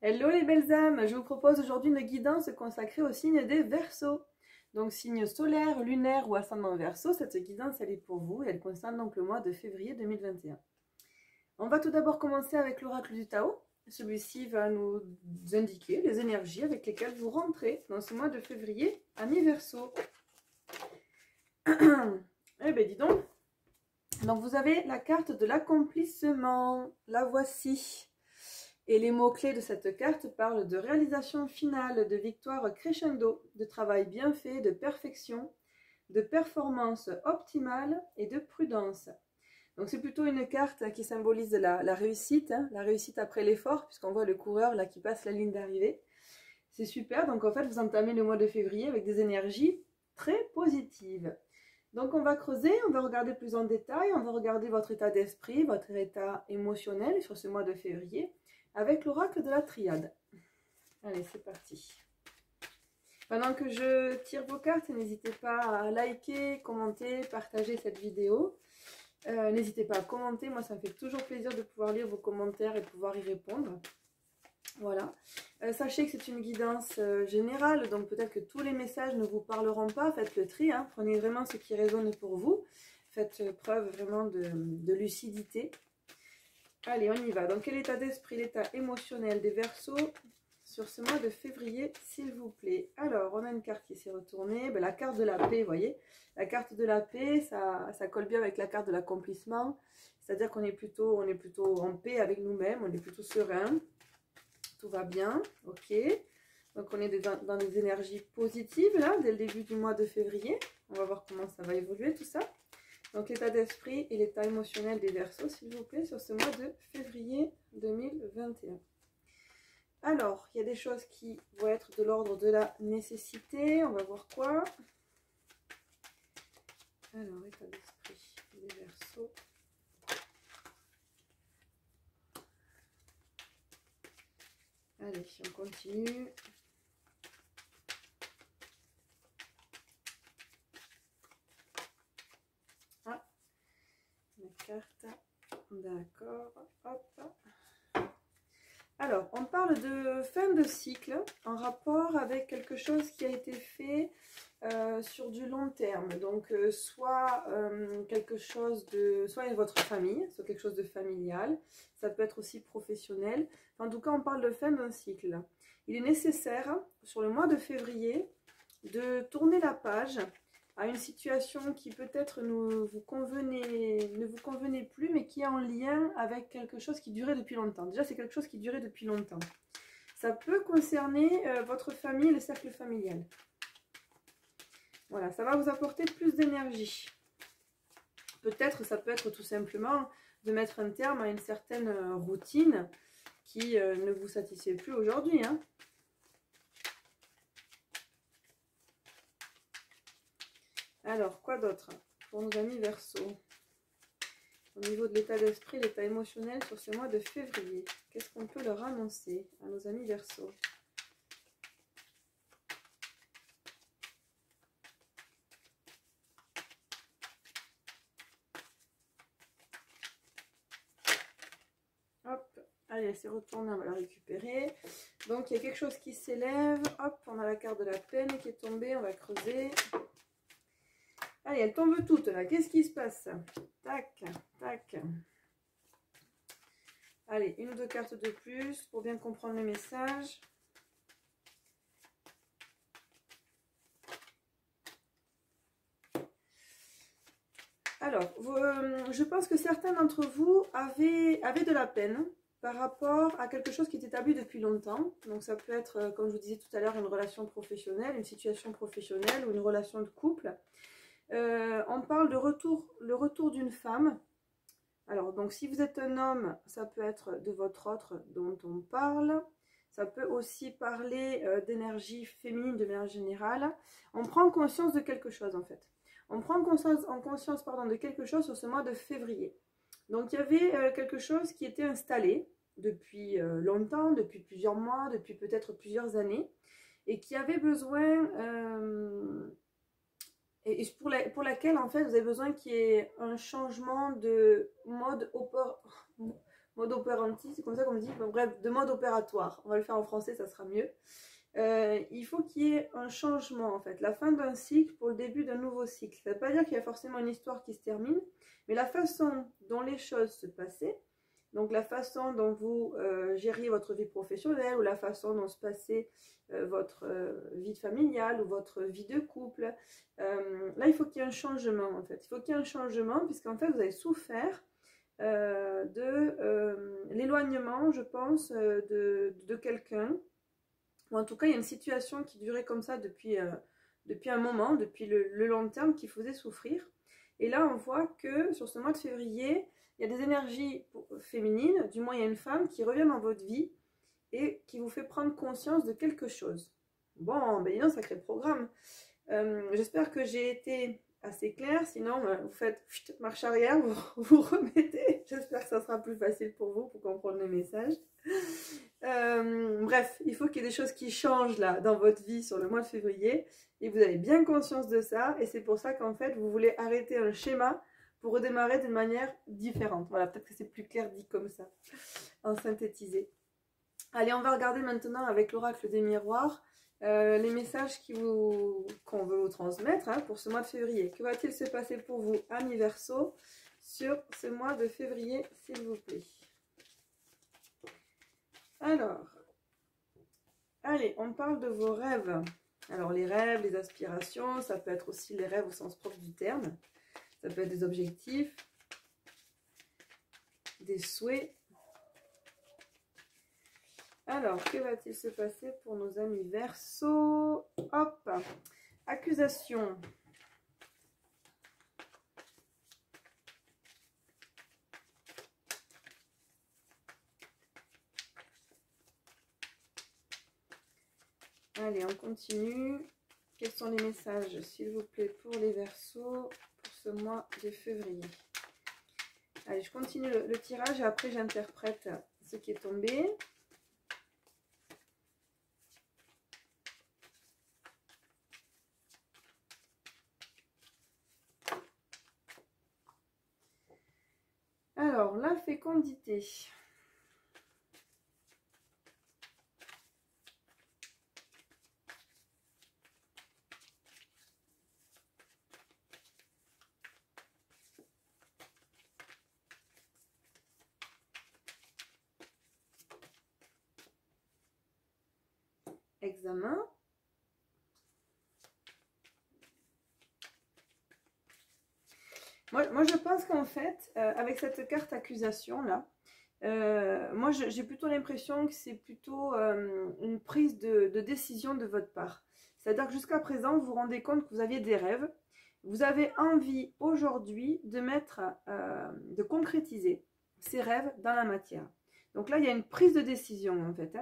Hello les belles âmes, je vous propose aujourd'hui une guidance consacrée au signe des Verseaux. Donc signe solaire, lunaire ou ascendant Verseau, cette guidance elle est pour vous et elle concerne donc le mois de février 2021. On va tout d'abord commencer avec l'oracle du Tao. Celui-ci va nous indiquer les énergies avec lesquelles vous rentrez dans ce mois de février à mi-Verseau. Eh bien dis donc. Donc vous avez la carte de l'accomplissement, la voici. Et les mots-clés de cette carte parlent de réalisation finale, de victoire crescendo, de travail bien fait, de perfection, de performance optimale et de prudence. Donc c'est plutôt une carte qui symbolise la réussite, hein, la réussite après l'effort, puisqu'on voit le coureur là qui passe la ligne d'arrivée. C'est super, donc en fait vous entamez le mois de février avec des énergies très positives. Donc on va creuser, on va regarder plus en détail, on va regarder votre état d'esprit, votre état émotionnel sur ce mois de février, avec l'oracle de la triade. Allez, c'est parti. Pendant que je tire vos cartes, n'hésitez pas à liker, commenter, partager cette vidéo. N'hésitez pas à commenter, moi ça me fait toujours plaisir de pouvoir lire vos commentaires et de pouvoir y répondre. Voilà. Sachez que c'est une guidance générale, donc peut-être que tous les messages ne vous parleront pas. Faites le tri, hein. Prenez vraiment ce qui résonne pour vous. Faites preuve vraiment de lucidité. Allez, on y va. Donc, quel état d'esprit, l'état émotionnel des Verseaux sur ce mois de février, s'il vous plaît? Alors, on a une carte qui s'est retournée. Ben, la carte de la paix, vous voyez. La carte de la paix, ça colle bien avec la carte de l'accomplissement. C'est-à-dire qu'on est plutôt en paix avec nous-mêmes, on est plutôt serein. Tout va bien, ok. Donc, on est dans des énergies positives, là, dès le début du mois de février. On va voir comment ça va évoluer, tout ça. Donc l'état d'esprit et l'état émotionnel des Verseaux, s'il vous plaît, sur ce mois de février 2021. Alors, il y a des choses qui vont être de l'ordre de la nécessité. On va voir quoi. Alors, état d'esprit des Verseaux. Allez, on continue. Carte, d'accord, hop. Alors, on parle de fin de cycle en rapport avec quelque chose qui a été fait sur du long terme. Donc, soit quelque chose de, soit votre famille, soit quelque chose de familial. Ça peut être aussi professionnel. En tout cas, on parle de fin d'un cycle. Il est nécessaire, sur le mois de février, de tourner la page à une situation qui peut-être ne vous convenait plus, mais qui est en lien avec quelque chose qui durait depuis longtemps. Déjà, c'est quelque chose qui durait depuis longtemps. Ça peut concerner votre famille, le cercle familial. Voilà, ça va vous apporter plus d'énergie. Peut-être, ça peut être tout simplement de mettre un terme à une certaine routine qui ne vous satisfait plus aujourd'hui, hein. Alors, quoi d'autre pour nos amis Verseaux? Au niveau de l'état d'esprit, l'état émotionnel sur ce mois de février, qu'est-ce qu'on peut leur annoncer à nos amis Verseaux? Hop, allez, c'est retourné, on va la récupérer. Donc, il y a quelque chose qui s'élève. Hop, on a la carte de la peine qui est tombée, on va creuser. Allez, elles tombent toutes là. Qu'est-ce qui se passe? Tac, tac. Allez, une ou deux cartes de plus pour bien comprendre le message. Alors, je pense que certains d'entre vous avaient de la peine par rapport à quelque chose qui est établi depuis longtemps. Donc ça peut être, comme je vous disais tout à l'heure, une relation professionnelle, une situation professionnelle ou une relation de couple. On parle de le retour d'une femme. Alors, donc si vous êtes un homme, ça peut être de votre autre dont on parle. Ça peut aussi parler d'énergie féminine de manière générale. On prend conscience de quelque chose en fait. On prend conscience de quelque chose sur ce mois de février. Donc il y avait quelque chose qui était installé depuis longtemps, depuis plusieurs mois, depuis peut-être plusieurs années, et qui avait besoin... et pour laquelle, en fait, vous avez besoin qu'il y ait un changement de mode mode operandi, c'est comme ça qu'on me dit, bon, bref, de mode opératoire. On va le faire en français, ça sera mieux. Il faut qu'il y ait un changement en fait, la fin d'un cycle pour le début d'un nouveau cycle. Ça ne veut pas dire qu'il y a forcément une histoire qui se termine, mais la façon dont les choses se passaient, donc la façon dont vous gériez votre vie professionnelle ou la façon dont se passait votre vie familiale ou votre vie de couple, là il faut qu'il y ait un changement en fait. Il faut qu'il y ait un changement puisqu'en fait vous avez souffert de l'éloignement, je pense, de quelqu'un. Ou en tout cas, il y a une situation qui durait comme ça depuis un moment, depuis le long terme, qui faisait souffrir. Et là, on voit que sur ce mois de février, il y a des énergies féminines, du moins il y a une femme qui revient dans votre vie et qui vous fait prendre conscience de quelque chose. Bon, ben non, sacré programme. J'espère que j'ai été assez claire, sinon vous faites marche arrière, vous remettez. J'espère que ça sera plus facile pour vous pour comprendre le message. Bref, il faut qu'il y ait des choses qui changent là dans votre vie sur le mois de février et vous avez bien conscience de ça et c'est pour ça qu'en fait vous voulez arrêter un schéma pour redémarrer d'une manière différente. Voilà, peut-être que c'est plus clair dit comme ça, en synthétisé. Allez, on va regarder maintenant avec l'oracle des miroirs les messages qu'on veut vous transmettre pour ce mois de février. Que va-t-il se passer pour vous, amis Verseau, sur ce mois de février, s'il vous plaît? Alors, allez, on parle de vos rêves. Alors, les rêves, les aspirations, ça peut être aussi les rêves au sens propre du terme. Ça peut être des objectifs, des souhaits. Alors, que va-t-il se passer pour nos amis Verseau? Hop, accusation. Allez, on continue. Quels sont les messages, s'il vous plaît, pour les Verseaux pour ce mois de février? Allez, je continue le tirage et après j'interprète ce qui est tombé. Alors, la fécondité. Examen. Moi, je pense qu'en fait, avec cette carte accusation là, moi j'ai plutôt l'impression que c'est plutôt une prise de décision de votre part. C'est-à-dire que jusqu'à présent, vous vous rendez compte que vous aviez des rêves, vous avez envie aujourd'hui de concrétiser ces rêves dans la matière. Donc là, il y a une prise de décision en fait.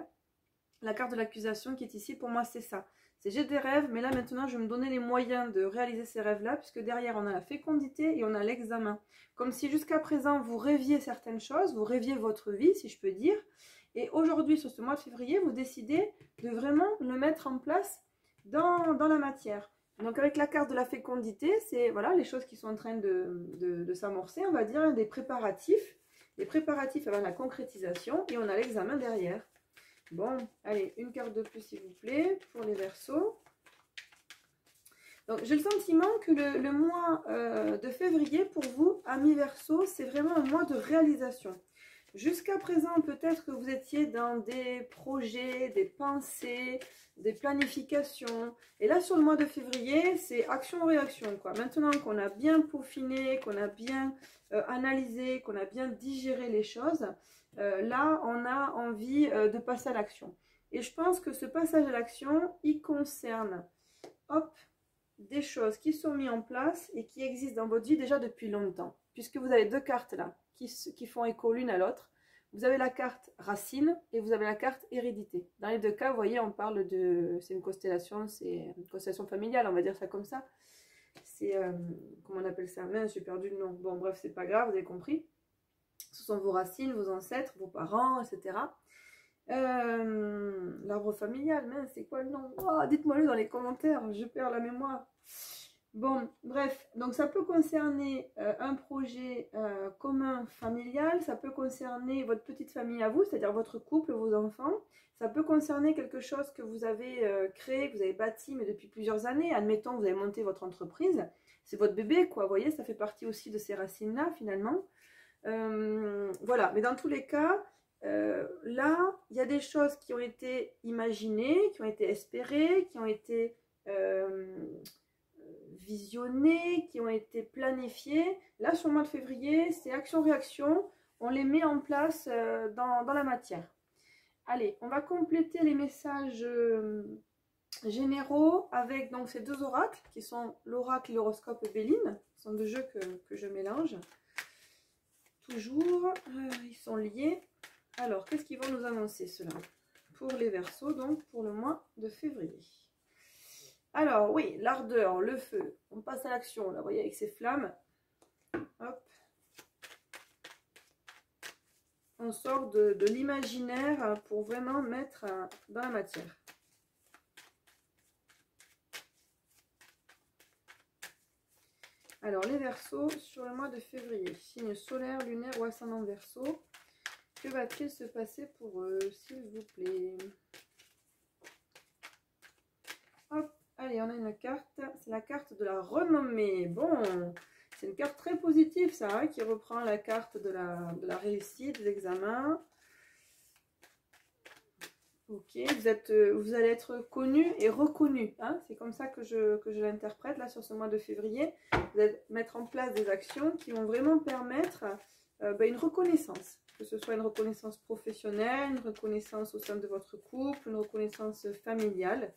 La carte de l'accusation qui est ici, pour moi, c'est ça. C'est j'ai des rêves, mais là maintenant, je vais me donner les moyens de réaliser ces rêves-là, puisque derrière, on a la fécondité et on a l'examen. Comme si jusqu'à présent, vous rêviez certaines choses, vous rêviez votre vie, si je peux dire. Et aujourd'hui, sur ce mois de février, vous décidez de vraiment le mettre en place dans la matière. Donc avec la carte de la fécondité, c'est voilà, les choses qui sont en train de s'amorcer, on va dire, des préparatifs. Les préparatifs avant la concrétisation, et on a l'examen derrière. Bon, allez, une carte de plus s'il vous plaît pour les Verseaux. Donc j'ai le sentiment que le mois de février pour vous, amis Verseaux, c'est vraiment un mois de réalisation. Jusqu'à présent, peut-être que vous étiez dans des projets, des pensées, des planifications. Et là, sur le mois de février, c'est action-réaction, quoi. Maintenant qu'on a bien peaufiné, qu'on a bien analysé, qu'on a bien digéré les choses, là, on a envie de passer à l'action. Et je pense que ce passage à l'action, il concerne, hop, des choses qui sont mises en place et qui existent dans votre vie déjà depuis longtemps. Puisque vous avez deux cartes là, qui font écho l'une à l'autre. Vous avez la carte racine et vous avez la carte hérédité. Dans les deux cas, vous voyez, on parle de... C'est une constellation familiale, on va dire ça comme ça. C'est... comment on appelle ça? Mince, j'ai perdu le nom. Bon, bref, c'est pas grave, vous avez compris. Ce sont vos racines, vos ancêtres, vos parents, etc. L'arbre familial, mince, c'est quoi le nom? Oh, dites-moi-le dans les commentaires, je perds la mémoire. Bon, bref, donc ça peut concerner un projet commun familial, ça peut concerner votre petite famille à vous, c'est-à-dire votre couple, vos enfants, ça peut concerner quelque chose que vous avez créé, que vous avez bâti, mais depuis plusieurs années. Admettons, vous avez monté votre entreprise, c'est votre bébé, quoi, vous voyez, ça fait partie aussi de ces racines-là, finalement. Voilà, mais dans tous les cas, là, il y a des choses qui ont été imaginées, qui ont été espérées, qui ont été visionnées, qui ont été planifiées. Là, sur le mois de février, c'est action-réaction. On les met en place dans la matière. Allez, on va compléter les messages généraux avec donc ces deux oracles qui sont l'oracle et l'horoscope Béline. Ce sont deux jeux que je mélange. Toujours, ils sont liés. Alors, qu'est-ce qu'ils vont nous annoncer, cela? Pour les Verseaux, donc pour le mois de février. Alors, oui, l'ardeur, le feu. On passe à l'action, là, vous voyez, avec ces flammes. Hop. On sort de l'imaginaire pour vraiment mettre dans la matière. Alors, les Verseaux, sur le mois de février, signe solaire, lunaire ou ascendant Verseau, que va-t-il se passer pour eux, s'il vous plaît? Hop, allez, on a une carte, c'est la carte de la renommée. Bon, c'est une carte très positive, ça, hein, qui reprend la carte de la réussite, des examens. Ok, vous allez être connu et reconnu, hein, c'est comme ça que je l'interprète là sur ce mois de février. Vous allez mettre en place des actions qui vont vraiment permettre une reconnaissance, que ce soit une reconnaissance professionnelle, une reconnaissance au sein de votre couple, une reconnaissance familiale.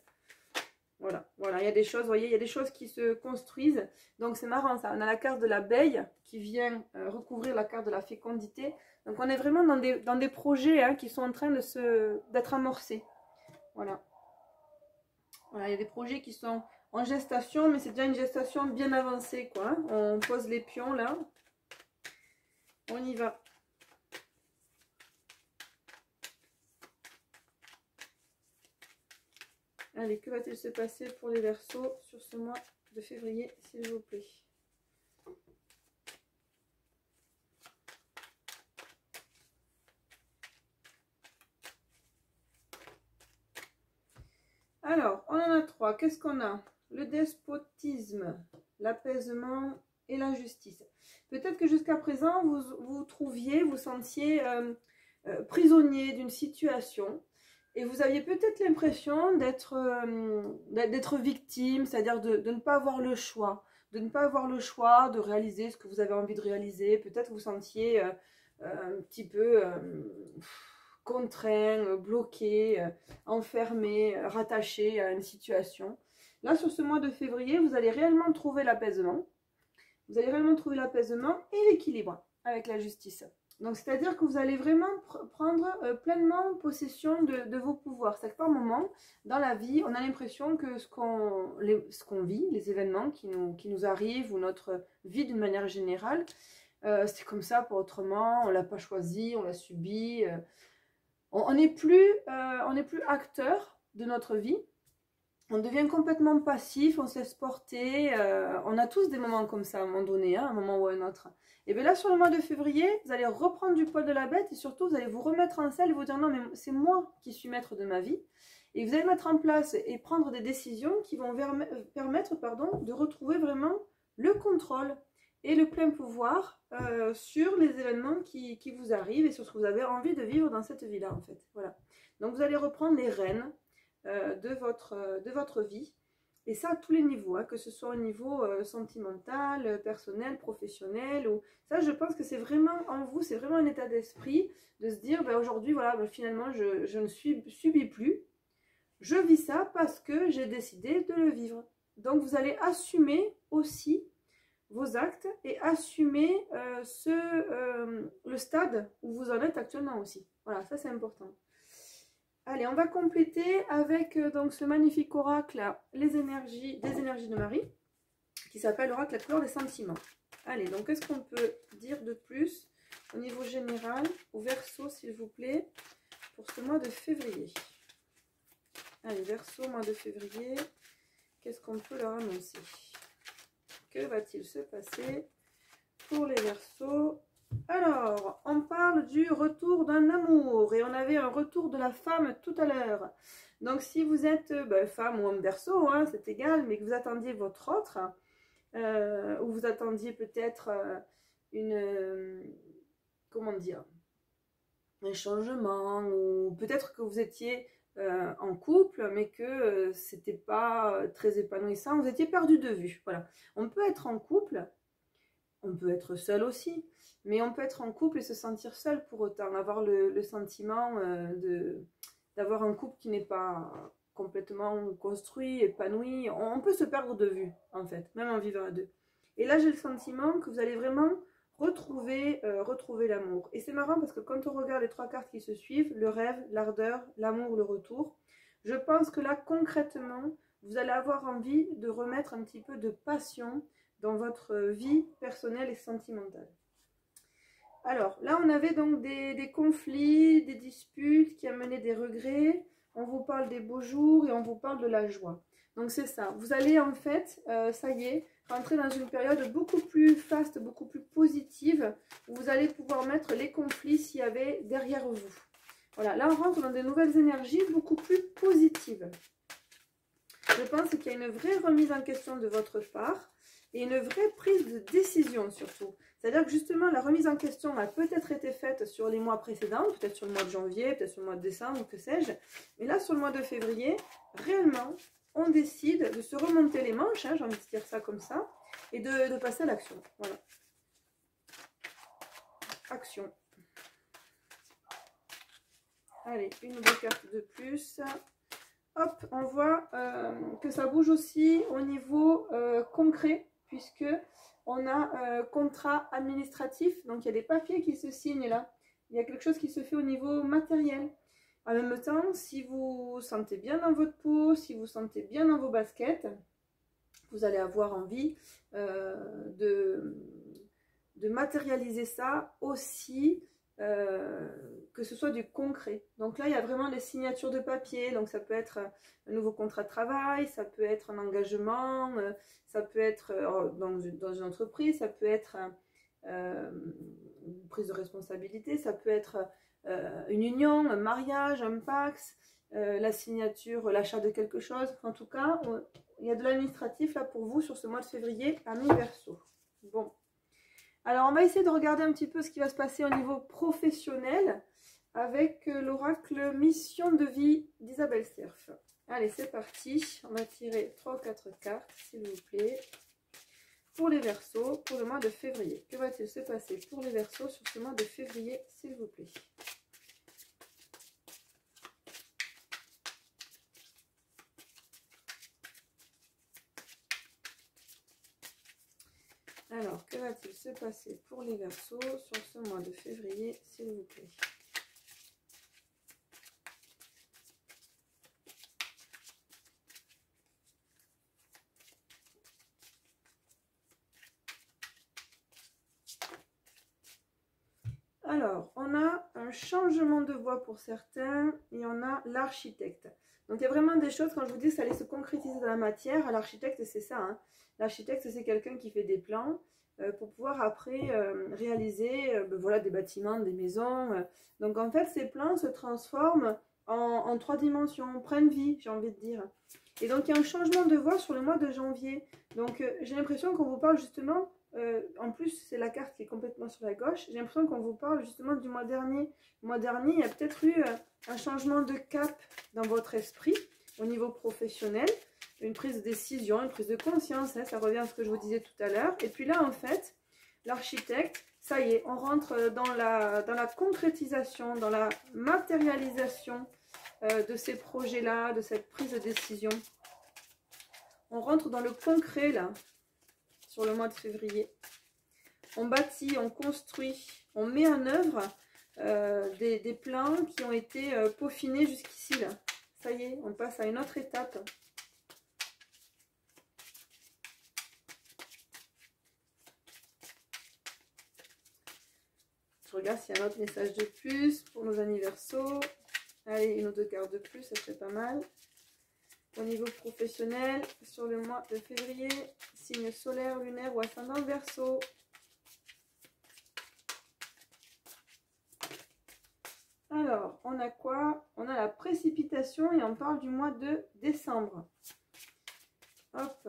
Voilà, il y a des choses, vous voyez, il y a des choses qui se construisent. Donc c'est marrant ça, on a la carte de l'abeille qui vient recouvrir la carte de la fécondité. Donc on est vraiment dans des projets hein, qui sont en train d'être amorcés. Voilà. Voilà, il y a des projets qui sont en gestation, mais c'est déjà une gestation bien avancée, quoi. Hein. On pose les pions là. On y va. Allez, que va-t-il se passer pour les Verseaux sur ce mois de février, s'il vous plaît? Alors, on en a trois. Qu'est-ce qu'on a? Le despotisme, l'apaisement et la justice. Peut-être que jusqu'à présent, vous sentiez prisonnier d'une situation. Et vous aviez peut-être l'impression d'être victime, c'est-à-dire de ne pas avoir le choix. De ne pas avoir le choix de réaliser ce que vous avez envie de réaliser. Peut-être que vous sentiez un petit peu contraint, bloqué, enfermé, rattaché à une situation. Là, sur ce mois de février, vous allez réellement trouver l'apaisement. Vous allez réellement trouver l'apaisement et l'équilibre avec la justice. Donc, c'est-à-dire que vous allez vraiment prendre pleinement possession de vos pouvoirs. C'est-à-dire que par moment, dans la vie, on a l'impression que ce qu'on vit, les événements qui nous arrivent, ou notre vie d'une manière générale, c'est comme ça, pas autrement, on ne l'a pas choisi, on l'a subi. On n'est plus acteur de notre vie. On devient complètement passif, on se laisse porter. On a tous des moments comme ça à un moment donné, hein, un moment ou un autre. Et bien là, sur le mois de février, vous allez reprendre du poil de la bête et surtout, vous allez vous remettre en selle et vous dire non, mais c'est moi qui suis maître de ma vie. Et vous allez mettre en place et prendre des décisions qui vont permettre de retrouver vraiment le contrôle et le plein pouvoir sur les événements qui vous arrivent et sur ce que vous avez envie de vivre dans cette vie-là, en fait. Voilà. Donc, vous allez reprendre les rênes de votre vie. Et ça à tous les niveaux, hein, que ce soit au niveau sentimental, personnel, professionnel. Ça, je pense que c'est vraiment en vous, c'est vraiment un état d'esprit de se dire, ben, aujourd'hui, voilà, ben, finalement, je ne subis plus. Je vis ça parce que j'ai décidé de le vivre. Donc, vous allez assumer aussi vos actes et assumer le stade où vous en êtes actuellement aussi. Voilà, ça c'est important. Allez, on va compléter avec donc ce magnifique oracle, des énergies de Marie, qui s'appelle l'oracle la couleur des sentiments. Allez, donc qu'est-ce qu'on peut dire de plus au niveau général, au Verseau s'il vous plaît, pour ce mois de février? Allez, Verseau, mois de février, qu'est-ce qu'on peut leur annoncer? que va-t-il se passer pour les Verseaux? Alors, on parle du retour d'un amour et on avait un retour de la femme tout à l'heure. Donc, si vous êtes femme ou homme Verseau, hein, c'est égal, mais que vous attendiez votre autre, ou vous attendiez peut-être comment dire, un changement, ou peut-être que vous étiez en couple, mais que c'était pas très épanouissant, vous étiez perdu de vue. Voilà. On peut être en couple, on peut être seul aussi, mais on peut être en couple et se sentir seul pour autant, avoir le sentiment d'avoir un couple qui n'est pas complètement construit, épanoui. On peut se perdre de vue, en fait, même en vivant à deux. Et là, j'ai le sentiment que vous allez vraiment retrouver l'amour. Et c'est marrant parce que quand on regarde les trois cartes qui se suivent, le rêve, l'ardeur, l'amour, le retour, je pense que là, concrètement, vous allez avoir envie de remettre un petit peu de passion dans votre vie personnelle et sentimentale. Alors, là, on avait donc des conflits, des disputes qui amenaient des regrets. On vous parle des beaux jours et on vous parle de la joie. Donc, c'est ça. Vous allez en fait, ça y est, rentrer dans une période beaucoup plus faste, beaucoup plus positive, où vous allez pouvoir mettre les conflits s'il y avait derrière vous. Voilà, là, on rentre dans des nouvelles énergies beaucoup plus positives. Je pense qu'il y a une vraie remise en question de votre part et une vraie prise de décision surtout. C'est-à-dire que justement, la remise en question a peut-être été faite sur les mois précédents, peut-être sur le mois de janvier, peut-être sur le mois de décembre, que sais-je. Mais là, sur le mois de février, réellement, on décide de se remonter les manches, hein, j'ai envie de dire ça comme ça, et de passer à l'action. Voilà. Action. Allez, une nouvelle carte de plus. Hop, on voit que ça bouge aussi au niveau concret, puisque on a contrat administratif, donc il y a des papiers qui se signent là. Il y a quelque chose qui se fait au niveau matériel. En même temps, si vous vous sentez bien dans votre peau, si vous vous sentez bien dans vos baskets, vous allez avoir envie de matérialiser ça aussi, que ce soit du concret. Donc là, il y a vraiment des signatures de papier, donc ça peut être un nouveau contrat de travail, ça peut être un engagement, ça peut être dans une entreprise, ça peut être une prise de responsabilité, ça peut être une union, un mariage, un pax, la signature, l'achat de quelque chose. En tout cas, il y a de l'administratif là pour vous sur ce mois de février à mi-verseau. Bon. Alors, on va essayer de regarder un petit peu ce qui va se passer au niveau professionnel avec l'oracle Mission de vie d'Isabelle Serf. Allez, c'est parti. On va tirer 3 ou 4 cartes, s'il vous plaît, pour les Verseaux, pour le mois de février. Que va-t-il se passer pour les Verseaux sur ce mois de février, s'il vous plaît? Alors, que va-t-il se passer pour les Verseaux sur ce mois de février, s'il vous plaît? Alors, on a un changement de voie pour certains et on a l'architecte. Donc, il y a vraiment des choses, quand je vous dis que ça allait se concrétiser dans la matière, l'architecte, c'est ça. Hein. L'architecte, c'est quelqu'un qui fait des plans pour pouvoir après réaliser voilà, des bâtiments, des maisons. Donc, en fait, ces plans se transforment en 3 dimensions, prennent vie, j'ai envie de dire. Et donc, il y a un changement de voie sur le mois de janvier. Donc, j'ai l'impression qu'on vous parle justement... en plus, c'est la carte qui est complètement sur la gauche. J'ai l'impression qu'on vous parle justement du mois dernier. Le mois dernier, il y a peut-être eu un changement de cap dans votre esprit au niveau professionnel, une prise de décision, une prise de conscience. Hein, ça revient à ce que je vous disais tout à l'heure. Et puis là, en fait, l'architecte, ça y est, on rentre dans la concrétisation, dans la matérialisation de ces projets-là, de cette prise de décision. On rentre dans le concret, là. Sur le mois de février. On bâtit, on construit, on met en œuvre des plans qui ont été peaufinés jusqu'ici. Là. Ça y est, on passe à une autre étape. Je regarde s'il y a un autre message de plus pour nos amis Verseaux. Allez, une ou deux cartes de plus, ça serait pas mal. Au niveau professionnel, sur le mois de février, signe solaire, lunaire ou ascendant Verseau. Alors, on a quoi? On a la précipitation et on parle du mois de décembre. Hop.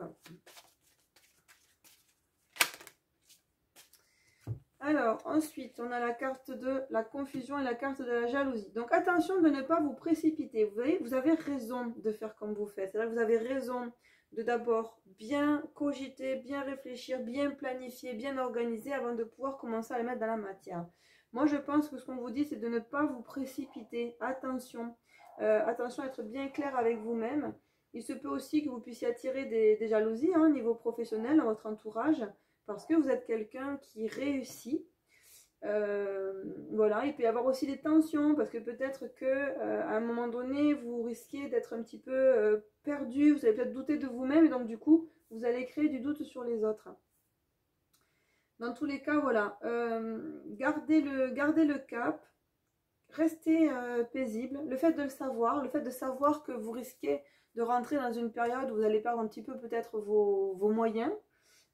Alors, ensuite, on a la carte de la confusion et la carte de la jalousie. Donc, attention de ne pas vous précipiter. Vous voyez, vous avez raison de faire comme vous faites. C'est-à-dire que vous avez raison de d'abord bien cogiter, bien réfléchir, bien planifier, bien organiser avant de pouvoir commencer à les mettre dans la matière. Moi, je pense que ce qu'on vous dit, c'est de ne pas vous précipiter. Attention. Attention à être bien clair avec vous-même. Il se peut aussi que vous puissiez attirer des jalousies au niveau professionnel dans votre entourage. Parce que vous êtes quelqu'un qui réussit. Voilà, il peut y avoir aussi des tensions parce que peut-être que à un moment donné, vous risquez d'être un petit peu perdu, vous allez peut-être douter de vous-même et donc du coup, vous allez créer du doute sur les autres. Dans tous les cas, voilà, gardez le cap, restez paisible. Le fait de le savoir que vous risquez de rentrer dans une période où vous allez perdre un petit peu peut-être vos moyens.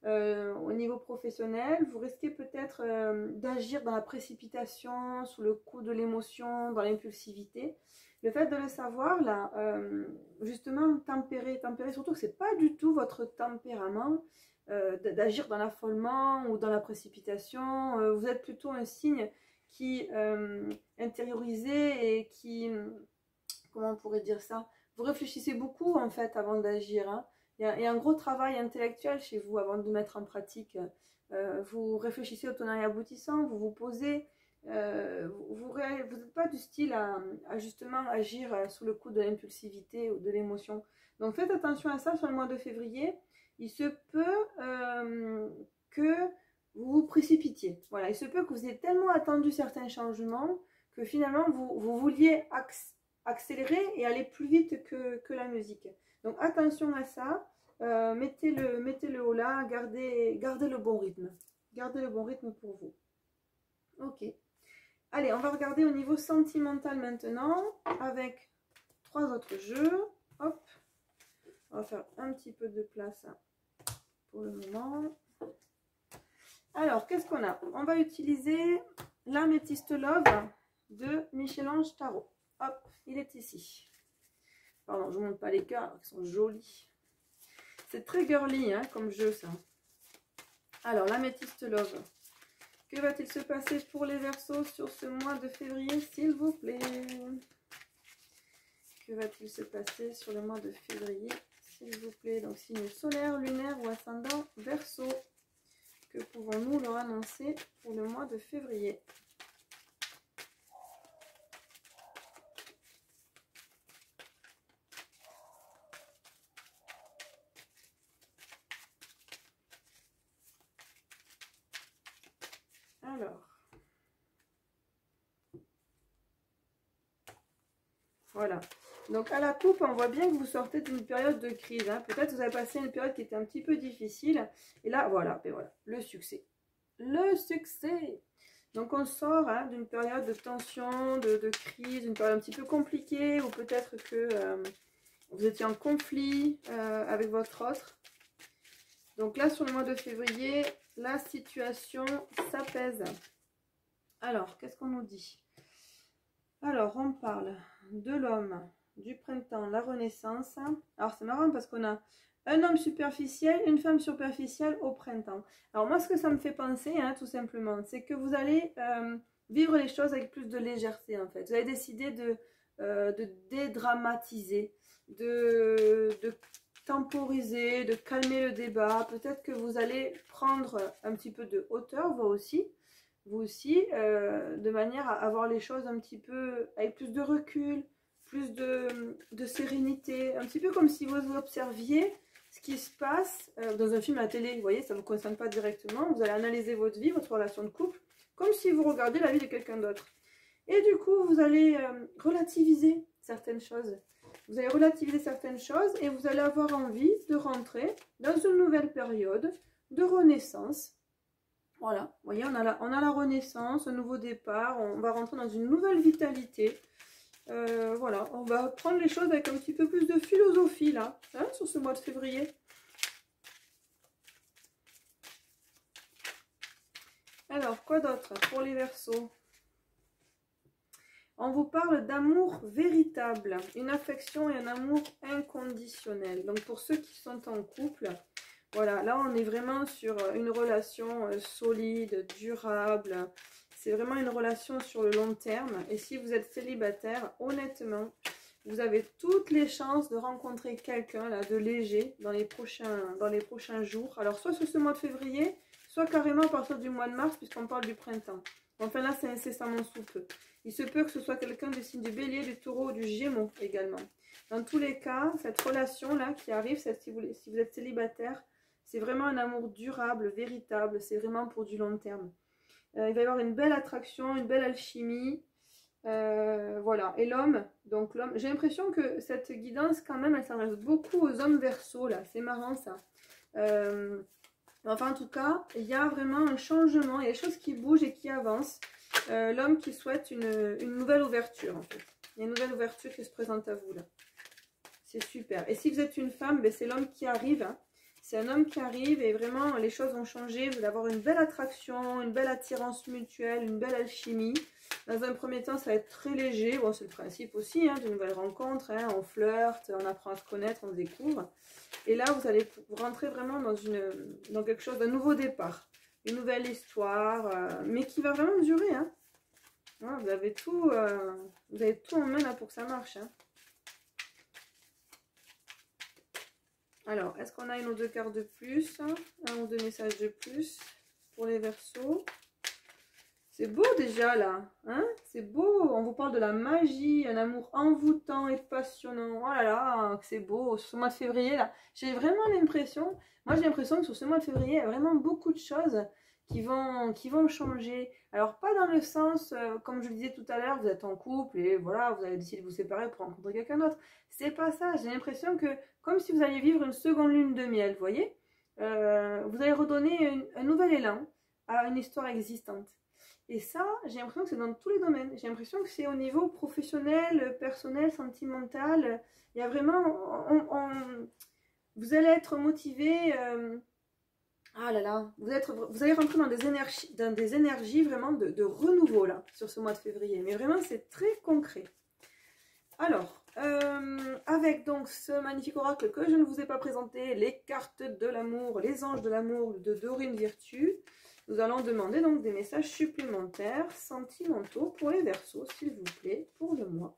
Au niveau professionnel, vous risquez peut-être d'agir dans la précipitation, sous le coup de l'émotion, dans l'impulsivité. Le fait de le savoir, là, justement, tempérer surtout que ce n'est pas du tout votre tempérament d'agir dans l'affolement ou dans la précipitation. Vous êtes plutôt un signe qui intériorisé et qui, comment on pourrait dire ça, vous réfléchissez beaucoup en fait avant d'agir, hein. Il y a un gros travail intellectuel chez vous avant de mettre en pratique. Vous réfléchissez au tenant et aboutissant, vous vous posez. Vous n'êtes pas du style à justement agir sous le coup de l'impulsivité ou de l'émotion. Donc faites attention à ça sur le mois de février. Il se peut que vous vous précipitiez. Voilà, il se peut que vous ayez tellement attendu certains changements que finalement vous vouliez accélérer et aller plus vite que la musique. Donc attention à ça, mettez le haut là, gardez le bon rythme. Gardez le bon rythme pour vous. Ok. Allez, on va regarder au niveau sentimental maintenant, avec 3 autres jeux. Hop. On va faire un petit peu de place pour le moment. Alors, qu'est-ce qu'on a? On va utiliser l'Améthyste Love de Michel-Ange Tarot. Hop, il est ici. Pardon, je ne montre pas les cœurs, alors qu'ils sont jolis. C'est très girly hein, comme jeu, ça. Alors, l'Améthyste Love. Que va-t-il se passer pour les Verseaux sur ce mois de février, s'il vous plaît? Que va-t-il se passer sur le mois de février, s'il vous plaît? Donc, signe solaire, lunaire ou ascendant Verseau. Que pouvons-nous leur annoncer pour le mois de février? Alors, voilà. Donc à la coupe, on voit bien que vous sortez d'une période de crise. Hein. Peut-être que vous avez passé une période qui était un petit peu difficile. Et là, voilà, et voilà, le succès. Le succès. Donc on sort hein, d'une période de tension, de crise, une période un petit peu compliquée, ou peut-être que vous étiez en conflit avec votre autre. Donc là, sur le mois de février, la situation s'apaise. Alors, qu'est-ce qu'on nous dit? Alors, on parle de l'homme, du printemps, la renaissance. Alors, c'est marrant parce qu'on a un homme superficiel, une femme superficielle au printemps. Alors, moi, ce que ça me fait penser, hein, tout simplement, c'est que vous allez vivre les choses avec plus de légèreté, en fait. Vous avez décidé de dédramatiser, de temporiser, de calmer le débat. Peut-être que vous allez prendre un petit peu de hauteur, vous aussi, de manière à avoir les choses un petit peu avec plus de recul, plus de sérénité, un petit peu comme si vous observiez ce qui se passe dans un film à la télé. Vous voyez, ça ne vous concerne pas directement, vous allez analyser votre vie, votre relation de couple, comme si vous regardiez la vie de quelqu'un d'autre. Et du coup, vous allez relativiser certaines choses. Vous allez relativiser certaines choses et vous allez avoir envie de rentrer dans une nouvelle période de renaissance. Voilà, vous voyez, on a la renaissance, un nouveau départ, on va rentrer dans une nouvelle vitalité. Voilà, on va prendre les choses avec un petit peu plus de philosophie là, hein, sur ce mois de février. Alors, quoi d'autre pour les Verseaux? On vous parle d'amour véritable, une affection et un amour inconditionnel. Donc pour ceux qui sont en couple, voilà, là on est vraiment sur une relation solide, durable. C'est vraiment une relation sur le long terme. Et si vous êtes célibataire, honnêtement, vous avez toutes les chances de rencontrer quelqu'un là de léger dans les prochains jours. Alors soit sur ce mois de février, soit carrément à partir du mois de mars, puisqu'on parle du printemps. Enfin là, c'est incessamment sous peu. Il se peut que ce soit quelqu'un du signe du Bélier, du Taureau ou du Gémeaux également. Dans tous les cas, cette relation-là qui arrive, si vous êtes célibataire, c'est vraiment un amour durable, véritable. C'est vraiment pour du long terme. Il va y avoir une belle attraction, une belle alchimie. Voilà. Et l'homme, j'ai l'impression que cette guidance, quand même, elle s'adresse beaucoup aux hommes Verseaux, là. C'est marrant, ça. Enfin, en tout cas, il y a vraiment un changement. Il y a des choses qui bougent et qui avancent. L'homme qui souhaite une nouvelle ouverture, en fait. Il y a une nouvelle ouverture qui se présente à vous, là. C'est super. Et si vous êtes une femme, ben, c'est l'homme qui arrive. Hein. C'est un homme qui arrive et vraiment, les choses vont changer. Vous allez avoir une belle attraction, une belle attirance mutuelle, une belle alchimie. Dans un premier temps, ça va être très léger. Bon, c'est le principe aussi, hein, de nouvelles rencontres. Hein. On flirte, on apprend à se connaître, on se découvre. Et là, vous allez rentrer vraiment dans quelque chose, d'un nouveau départ. Une nouvelle histoire, mais qui va vraiment durer. Hein. Ouais, vous avez tout en main là pour que ça marche. Hein. Alors, est-ce qu'on a une ou deux cartes de plus? Un ou deux messages de plus pour les Verseaux? C'est beau déjà là, hein? C'est beau, on vous parle de la magie, un amour envoûtant et passionnant. Oh là là, c'est beau, ce mois de février là. J'ai vraiment l'impression, moi j'ai l'impression que sur ce mois de février, il y a vraiment beaucoup de choses qui vont changer. Alors pas dans le sens, comme je le disais tout à l'heure, vous êtes en couple et voilà, vous avez décidé de vous séparer pour rencontrer quelqu'un d'autre. C'est pas ça, j'ai l'impression que comme si vous alliez vivre une seconde lune de miel, vous voyez? Vous allez redonner un nouvel élan à une histoire existante. Et ça, j'ai l'impression que c'est dans tous les domaines. J'ai l'impression que c'est au niveau professionnel, personnel, sentimental. Il y a vraiment... vous allez être motivé... ah là là, vous allez rentrer dans des énergies vraiment de renouveau là, sur ce mois de février. Mais vraiment, c'est très concret. Alors, avec donc ce magnifique oracle que je ne vous ai pas présenté, les cartes de l'amour, les anges de l'amour de Dorine Virtue, nous allons demander donc des messages supplémentaires sentimentaux pour les Verseaux, s'il vous plaît, pour le mois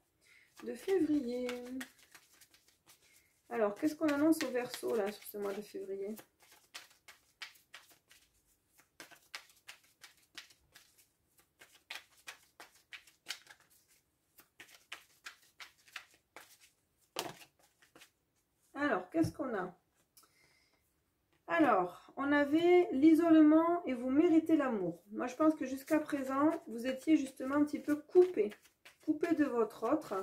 de février. Alors, qu'est-ce qu'on annonce aux Verseaux là sur ce mois de février? Alors, qu'est-ce qu'on a? Alors, on avait l'isolement et vous méritez l'amour. Moi, je pense que jusqu'à présent, vous étiez justement un petit peu coupé de votre autre.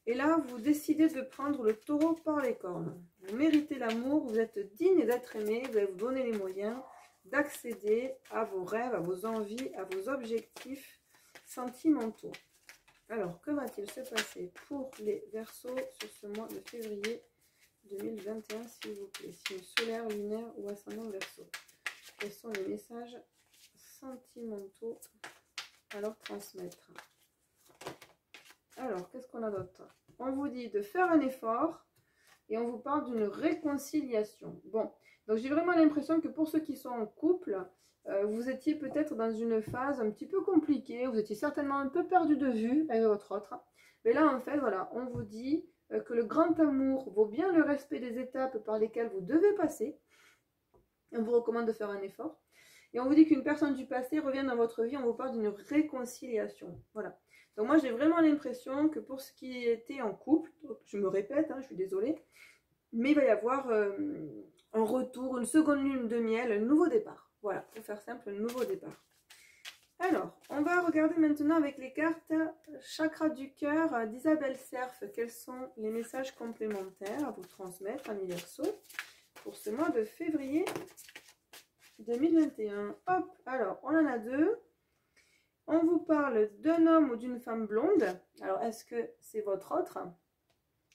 Et là, vous décidez de prendre le taureau par les cornes. Vous méritez l'amour, vous êtes digne d'être aimé, vous allez vous donner les moyens d'accéder à vos rêves, à vos envies, à vos objectifs sentimentaux. Alors, que va-t-il se passer pour les Verseaux sur ce mois de février 2021, s'il vous plaît? Signe solaire, lunaire ou ascendant Verseau. Quels sont les messages sentimentaux à leur transmettre? Alors, qu'est-ce qu'on a d'autre? On vous dit de faire un effort et on vous parle d'une réconciliation. Bon, donc j'ai vraiment l'impression que pour ceux qui sont en couple, vous étiez peut-être dans une phase un petit peu compliquée, vous étiez certainement un peu perdu de vue avec votre autre. Mais là, en fait, voilà, on vous dit que le grand amour vaut bien le respect des étapes par lesquelles vous devez passer. On vous recommande de faire un effort. Et on vous dit qu'une personne du passé revient dans votre vie, on vous parle d'une réconciliation. Voilà. Donc moi, j'ai vraiment l'impression que pour ce qui était en couple, je me répète, hein, je suis désolée, mais il va y avoir un retour, une seconde lune de miel, un nouveau départ. Voilà, pour faire simple, un nouveau départ. Alors, on va regarder maintenant avec les cartes Chakra du cœur d'Isabelle Cerf. Quels sont les messages complémentaires à vous transmettre, amis Verseaux, pour ce mois de février 2021. Hop, alors, on en a deux. On vous parle d'un homme ou d'une femme blonde. Alors, est-ce que c'est votre autre?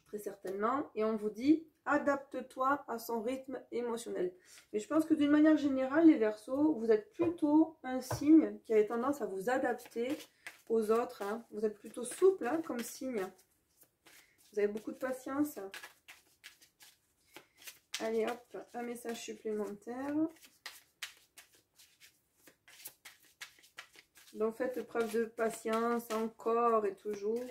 Très certainement. Et on vous dit, adapte-toi à son rythme émotionnel. Mais je pense que d'une manière générale, les Verseaux, vous êtes plutôt un signe qui a tendance à vous adapter aux autres. Hein. Vous êtes plutôt souple hein, comme signe. Vous avez beaucoup de patience. Allez hop, un message supplémentaire. Donc faites preuve de patience encore et toujours.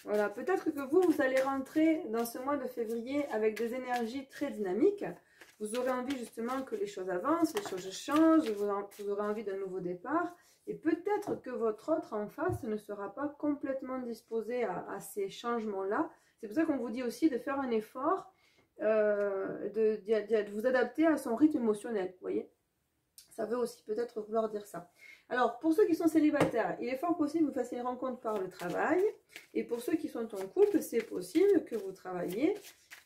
Voilà, peut-être que vous allez rentrer dans ce mois de février avec des énergies très dynamiques. Vous aurez envie justement que les choses avancent, les choses changent, vous aurez envie d'un nouveau départ. Et peut-être que votre autre en face ne sera pas complètement disposé à ces changements-là. C'est pour ça qu'on vous dit aussi de faire un effort, de vous adapter à son rythme émotionnel, vous voyez. Ça veut aussi peut-être vouloir dire ça. Alors, pour ceux qui sont célibataires, il est fort possible que vous fassiez une rencontre par le travail. Et pour ceux qui sont en couple, c'est possible que vous travailliez,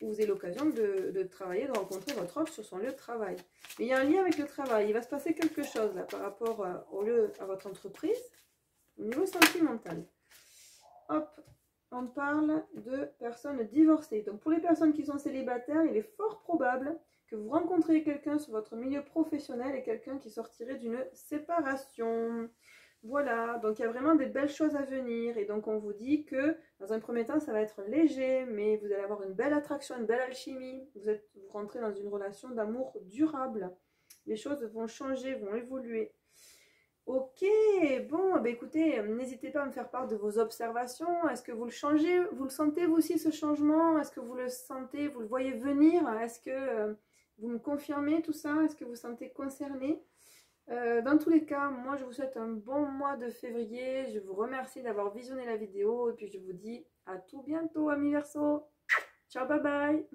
ou vous ayez l'occasion de travailler, de rencontrer votre autre sur son lieu de travail. Mais il y a un lien avec le travail. Il va se passer quelque chose là par rapport à votre entreprise, au niveau sentimental. Hop, on parle de personnes divorcées. Donc, pour les personnes qui sont célibataires, il est fort probable que vous rencontrez quelqu'un sur votre milieu professionnel et quelqu'un qui sortirait d'une séparation. Voilà, donc il y a vraiment des belles choses à venir. Et donc on vous dit que dans un premier temps, ça va être léger, mais vous allez avoir une belle attraction, une belle alchimie. Vous rentrez dans une relation d'amour durable. Les choses vont changer, vont évoluer. Ok, bon, bah écoutez, n'hésitez pas à me faire part de vos observations. Est-ce que vous le changez, vous le sentez vous aussi ce changement? Est-ce que vous le sentez, vous le voyez venir? Est-ce que vous me confirmez tout ça? Est-ce que vous vous sentez concerné? Dans tous les cas, moi je vous souhaite un bon mois de février. Je vous remercie d'avoir visionné la vidéo et puis je vous dis à tout bientôt, amis Verseaux. Ciao, bye bye!